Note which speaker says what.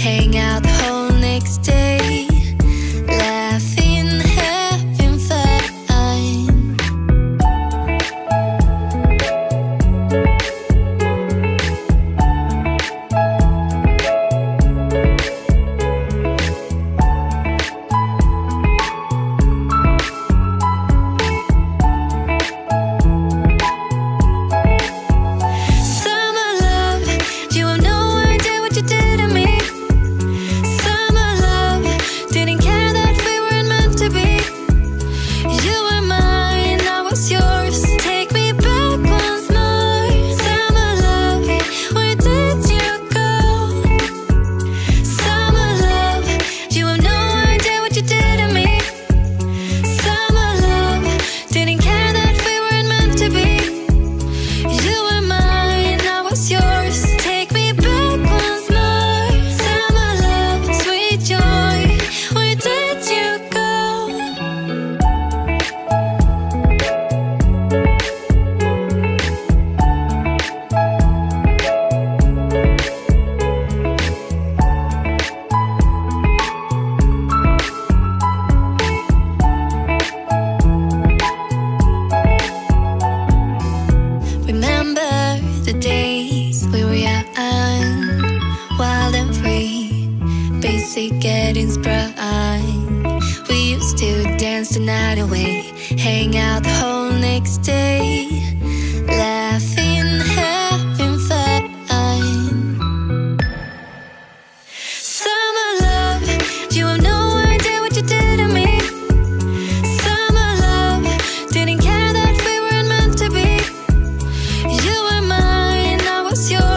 Speaker 1: hang out the whole next day, laughing, having fun. The days we were young, wild and free, basic getting sprung. We used to dance the night away, hang out the whole next day, laughing, having fun. Summer love, you have no idea what you did to me. Summer love, didn't care that we weren't meant to be. You were mine, I was yours.